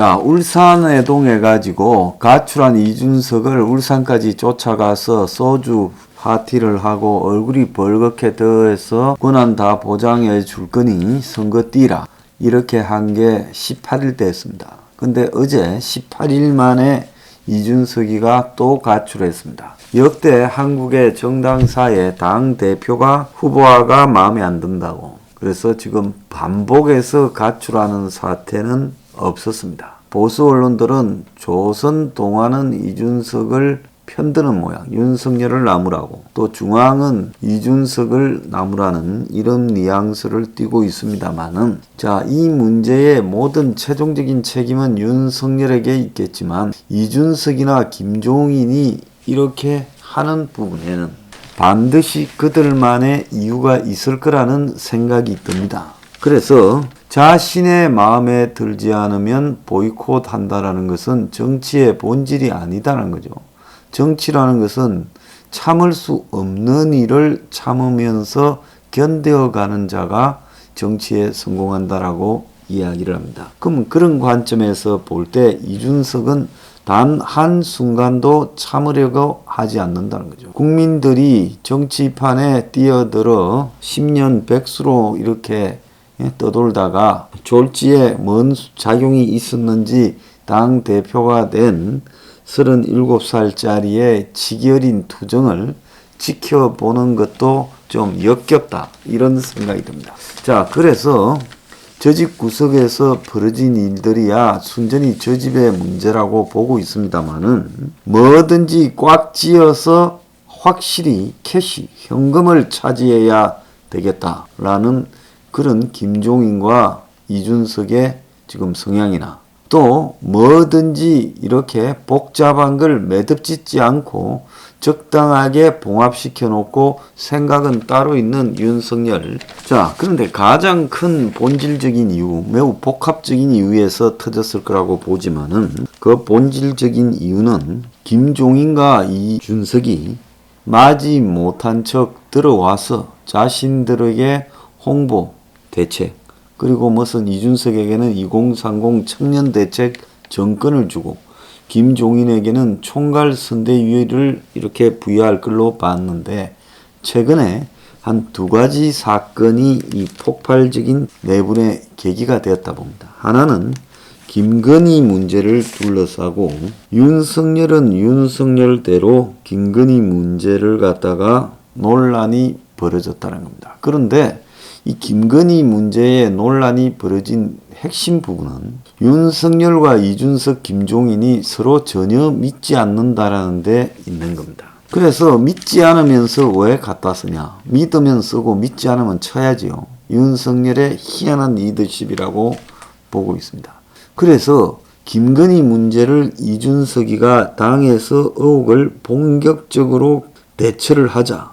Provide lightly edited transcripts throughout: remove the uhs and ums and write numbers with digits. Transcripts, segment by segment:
자, 울산에 동해가지고 가출한 이준석을 울산까지 쫓아가서 소주 파티를 하고 얼굴이 벌겋게 더해서 권한 다 보장해 줄 거니 선거 뛰라. 이렇게 한 게 18일 됐습니다. 근데 어제 18일 만에 이준석이가 또 가출했습니다. 역대 한국의 정당사에 당 대표가 후보가 마음에 안 든다고. 그래서 지금 반복해서 가출하는 사태는 없었습니다. 보수 언론들은 조선 동화는 이준석을 편드는 모양, 윤석열을 나무라고, 또 중앙은 이준석을 나무라는 이런 뉘앙스를 띠고 있습니다만은, 자, 이 문제의 모든 최종적인 책임은 윤석열에게 있겠지만 이준석이나 김종인이 이렇게 하는 부분에는 반드시 그들만의 이유가 있을 거라는 생각이 듭니다. 그래서 자신의 마음에 들지 않으면 보이콧 한다라는 것은 정치의 본질이 아니다라는 거죠. 정치라는 것은 참을 수 없는 일을 참으면서 견뎌가는 자가 정치에 성공한다라고 이야기를 합니다. 그럼 그런 관점에서 볼 때 이준석은 단 한순간도 참으려고 하지 않는다는 거죠. 국민들이 정치판에 뛰어들어 10년 백수로 이렇게 떠돌다가 졸지에 뭔 작용이 있었는지 당 대표가 된 37살짜리의 지겨린 투정을 지켜보는 것도 좀 역겹다, 이런 생각이 듭니다. 자, 그래서 저 집 구석에서 벌어진 일들이야 순전히 저 집의 문제라고 보고 있습니다만은, 뭐든지 꽉 쥐어서 확실히 캐시, 현금을 차지해야 되겠다라는 그런 김종인과 이준석의 지금 성향이나, 또 뭐든지 이렇게 복잡한 걸 매듭짓지 않고 적당하게 봉합시켜 놓고 생각은 따로 있는 윤석열. 자, 그런데 가장 큰 본질적인 이유, 매우 복합적인 이유에서 터졌을 거라고 보지만은, 그 본질적인 이유는 김종인과 이준석이 마지 못한 척 들어와서 자신들에게 홍보, 대책, 그리고 무슨 이준석에게는 2030 청년 대책 정권을 주고 김종인에게는 총괄 선대위를 이렇게 부여할 걸로 봤는데, 최근에 한 두 가지 사건이 이 폭발적인 내분의 계기가 되었다 봅니다. 하나는 김건희 문제를 둘러싸고, 윤석열은 윤석열대로 김건희 문제를 갖다가 논란이 벌어졌다는 겁니다. 그런데 이 김건희 문제에 논란이 벌어진 핵심 부분은 윤석열과 이준석, 김종인이 서로 전혀 믿지 않는다라는 데 있는 겁니다. 그래서 믿지 않으면서 왜 갖다 쓰냐? 믿으면 쓰고 믿지 않으면 쳐야지요. 윤석열의 희한한 리더십이라고 보고 있습니다. 그래서 김건희 문제를 이준석이가 당에서 의혹을 본격적으로 대처를 하자,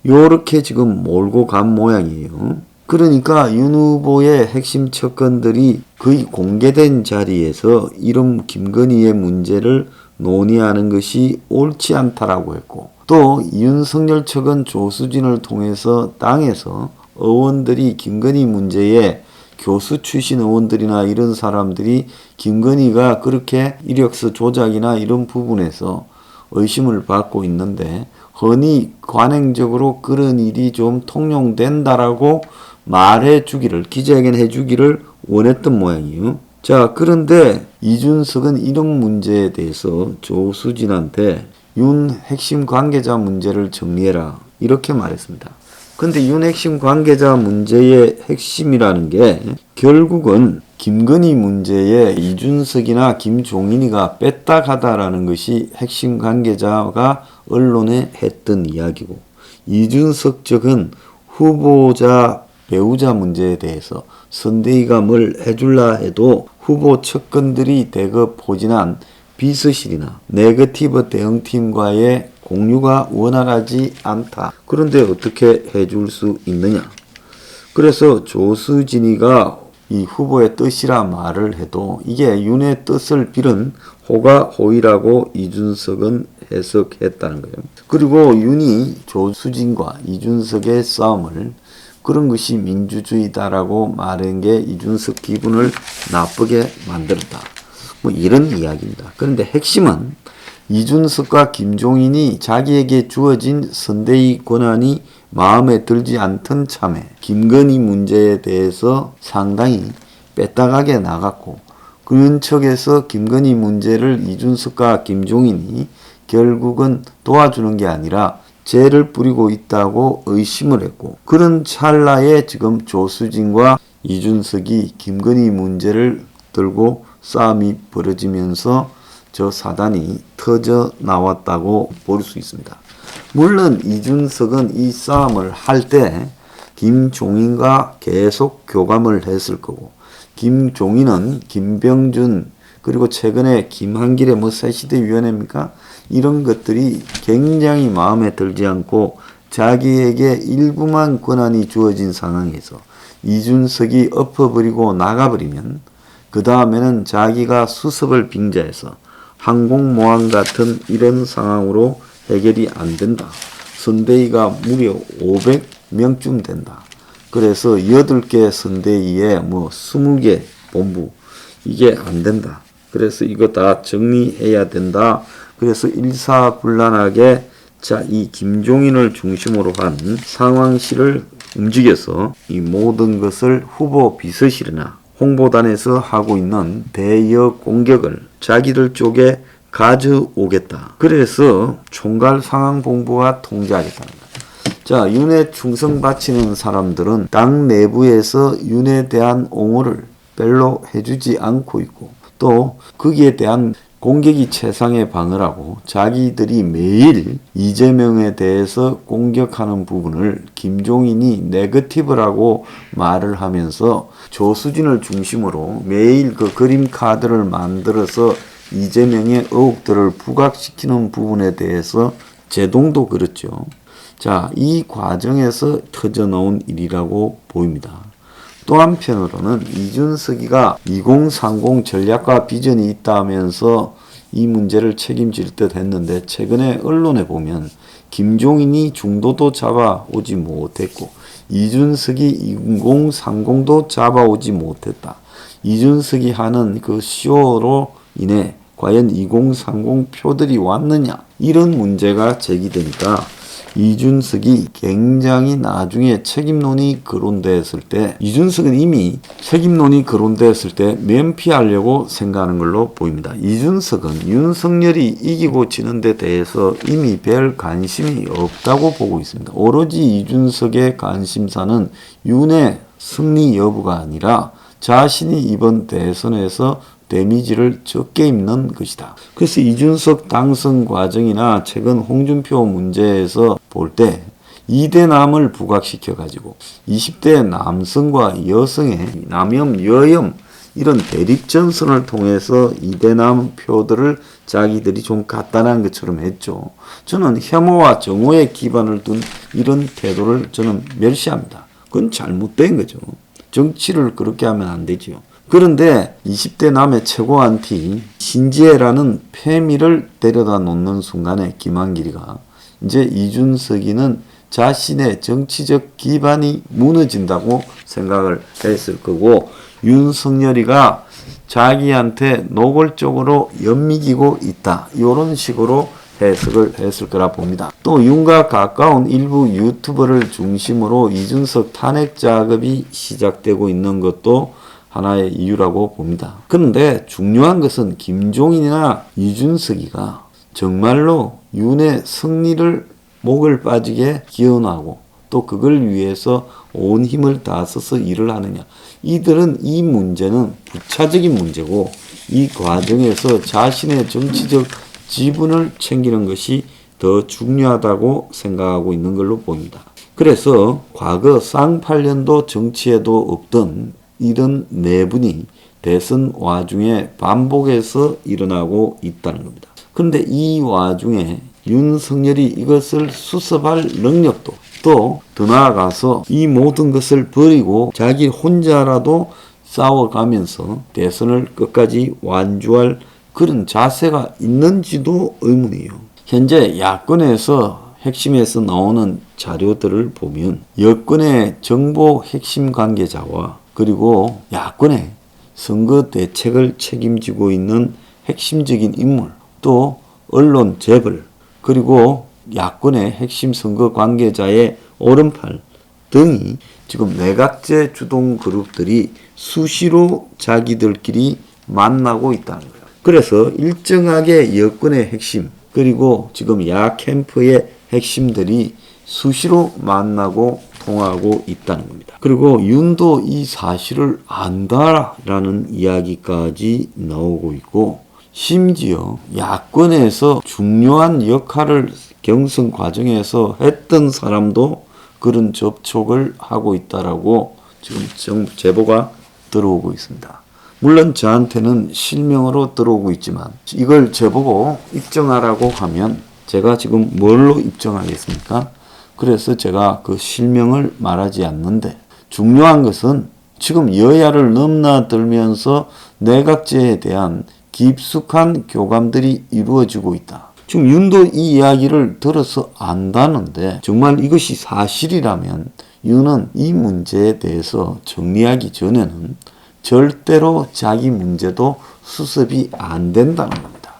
요렇게 지금 몰고 간 모양이에요. 그러니까 윤 후보의 핵심 척건들이 거의 공개된 자리에서 이런 김건희의 문제를 논의하는 것이 옳지 않다라고 했고, 또 윤석열 측은 조수진을 통해서 당에서 의원들이 김건희 문제에 교수 출신 의원들이나 이런 사람들이 김건희가 그렇게 이력서 조작이나 이런 부분에서 의심을 받고 있는데, 흔히 관행적으로 그런 일이 좀 통용된다라고 말해 주기를, 기자회견 해 주기를 원했던 모양이에요. 자, 그런데 이준석은 이런 문제에 대해서 조수진한테 윤 핵심 관계자 문제를 정리해라, 이렇게 말했습니다. 근데 윤 핵심 관계자 문제의 핵심이라는 게 결국은 김건희 문제에 이준석이나 김종인이가 뺐다 가다라는 것이 핵심 관계자가 언론에 했던 이야기고, 이준석 측은 후보자 배우자 문제에 대해서 선대위가 뭘 해줄라 해도 후보 측근들이 대거 포진한 비서실이나 네거티브 대응팀과의 공유가 원활하지 않다. 그런데 어떻게 해줄 수 있느냐? 그래서 조수진이가 이 후보의 뜻이라 말을 해도 이게 윤의 뜻을 빌은 호가호의라고 이준석은 해석했다는 거예요. 그리고 윤이 조수진과 이준석의 싸움을 그런 것이 민주주의다라고 말한 게 이준석 기분을 나쁘게 만들었다. 뭐 이런 이야기입니다. 그런데 핵심은 이준석과 김종인이 자기에게 주어진 선대위 권한이 마음에 들지 않던 참에 김건희 문제에 대해서 상당히 뺐다가게 나갔고, 그런 척에서 김건희 문제를 이준석과 김종인이 결국은 도와주는 게 아니라 죄를 뿌리고 있다고 의심을 했고, 그런 찰나에 지금 조수진과 이준석이 김건희 문제를 들고 싸움이 벌어지면서 저 사단이 터져 나왔다고 볼 수 있습니다. 물론 이준석은 이 싸움을 할 때 김종인과 계속 교감을 했을 거고, 김종인은 김병준 그리고 최근에 김한길의 뭐 새시대위원회입니까? 이런 것들이 굉장히 마음에 들지 않고 자기에게 일부만 권한이 주어진 상황에서 이준석이 엎어버리고 나가버리면 그 다음에는 자기가 수습을 빙자해서 항공모함 같은 이런 상황으로 해결이 안 된다. 선대위가 무려 500명쯤 된다. 그래서 8개 선대위에 뭐 20개 본부, 이게 안 된다. 그래서 이거 다 정리해야 된다. 그래서 일사불란하게 이 김종인을 중심으로 한 상황실을 움직여서 이 모든 것을 후보 비서실이나 홍보단에서 하고 있는 대여 공격을 자기들 쪽에 가져오겠다. 그래서 총괄 상황본부가 통제하겠다는 거예요. 자, 윤에 충성 바치는 사람들은 당 내부에서 윤에 대한 옹호를 별로 해주지 않고 있고, 또 거기에 대한 공격이 최상의 방어라고 자기들이 매일 이재명에 대해서 공격하는 부분을 김종인이 네거티브라고 말을 하면서 조수진을 중심으로 매일 그 그림 카드를 만들어서 이재명의 의혹들을 부각시키는 부분에 대해서 제동도 그렇죠. 자, 이 과정에서 터져나온 일이라고 보입니다. 또 한편으로는 이준석이가 2030 전략과 비전이 있다면서 이 문제를 책임질 듯 했는데, 최근에 언론에 보면 김종인이 중도도 잡아오지 못했고 이준석이 2030도 잡아오지 못했다. 이준석이 하는 그 쇼로 인해 과연 2030 표들이 왔느냐, 이런 문제가 제기되니까 이준석이 굉장히 나중에 책임론이 거론되었을 때, 이준석은 이미 책임론이 거론되었을 때 면피하려고 생각하는 걸로 보입니다. 이준석은 윤석열이 이기고 지는 데 대해서 이미 별 관심이 없다고 보고 있습니다. 오로지 이준석의 관심사는 윤의 승리 여부가 아니라 자신이 이번 대선에서 데미지를 적게 입는 것이다. 그래서 이준석 당선 과정이나 최근 홍준표 문제에서 볼 때 2대남을 부각시켜 가지고 20대 남성과 여성의 남염, 여염 이런 대립전선을 통해서 2대남 표들을 자기들이 좀 간단한 것처럼 했죠. 저는 혐오와 정오에 기반을 둔 이런 태도를 저는 멸시합니다. 그건 잘못된 거죠. 정치를 그렇게 하면 안 되지요. 그런데 20대 남의 최고 안티 신지혜라는 패미를 데려다 놓는 순간에 김한길이가 이제 이준석이는 자신의 정치적 기반이 무너진다고 생각을 했을 거고, 윤석열이가 자기한테 노골적으로 엿미기고 있다, 이런 식으로 해석을 했을 거라 봅니다. 또 윤과 가까운 일부 유튜버를 중심으로 이준석 탄핵 작업이 시작되고 있는 것도 하나의 이유라고 봅니다. 그런데 중요한 것은 김종인이나 이준석이가 정말로 윤의 승리를 목을 빠지게 기원하고 또 그걸 위해서 온 힘을 다 써서 일을 하느냐. 이들은 이 문제는 부차적인 문제고 이 과정에서 자신의 정치적 지분을 챙기는 것이 더 중요하다고 생각하고 있는 걸로 보입니다. 그래서 과거 쌍팔년도 정치에도 없던 이런 내분이 대선 와중에 반복해서 일어나고 있다는 겁니다. 그런데 이 와중에 윤석열이 이것을 수습할 능력도, 또 더 나아가서 이 모든 것을 버리고 자기 혼자라도 싸워가면서 대선을 끝까지 완주할 그런 자세가 있는지도 의문이에요. 현재 야권에서 핵심에서 나오는 자료들을 보면 여권의 정보 핵심 관계자와 그리고 야권의 선거 대책을 책임지고 있는 핵심적인 인물, 또 언론 재벌, 그리고 야권의 핵심 선거 관계자의 오른팔 등이 지금 내각제 주동 그룹들이 수시로 자기들끼리 만나고 있다는 거예요. 그래서 일정하게 여권의 핵심, 그리고 지금 야 캠프의 핵심들이 수시로 만나고 통하고 있다는 겁니다. 그리고 윤도 이 사실을 안다라는 이야기까지 나오고 있고, 심지어 야권에서 중요한 역할을 경선 과정에서 했던 사람도 그런 접촉을 하고 있다라고 지금 제보가 들어오고 있습니다. 물론 저한테는 실명으로 들어오고 있지만 이걸 저보고 입증하라고 하면 제가 지금 뭘로 입증하겠습니까? 그래서 제가 그 실명을 말하지 않는데, 중요한 것은 지금 여야를 넘나들면서 내각제에 대한 깊숙한 교감들이 이루어지고 있다. 지금 윤도 이 이야기를 들어서 안다는데, 정말 이것이 사실이라면 윤은 이 문제에 대해서 정리하기 전에는 절대로 자기 문제도 수습이 안 된다는 겁니다.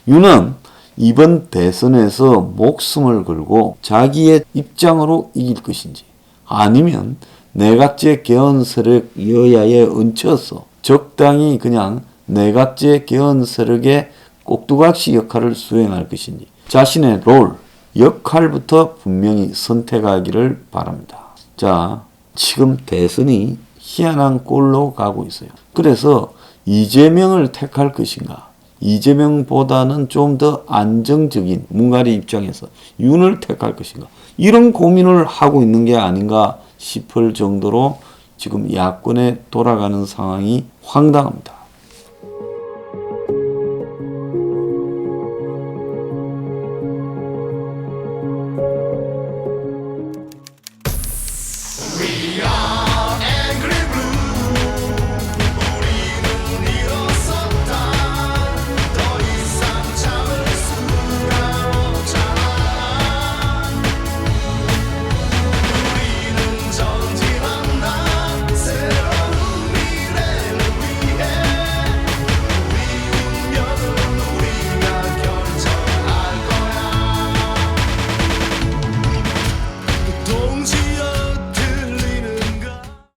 윤은 이번 대선에서 목숨을 걸고 자기의 입장으로 이길 것인지, 아니면 내각제 개헌 세력 여야에 얹혀서 적당히 그냥 내각제 개헌 세력의 꼭두각시 역할을 수행할 것인지, 자신의 롤, 역할부터 분명히 선택하기를 바랍니다. 자, 지금 대선이 희한한 꼴로 가고 있어요. 그래서 이재명을 택할 것인가, 이재명보다는 좀 더 안정적인 문가리 입장에서 윤을 택할 것인가, 이런 고민을 하고 있는 게 아닌가 싶을 정도로 지금 야권에 돌아가는 상황이 황당합니다.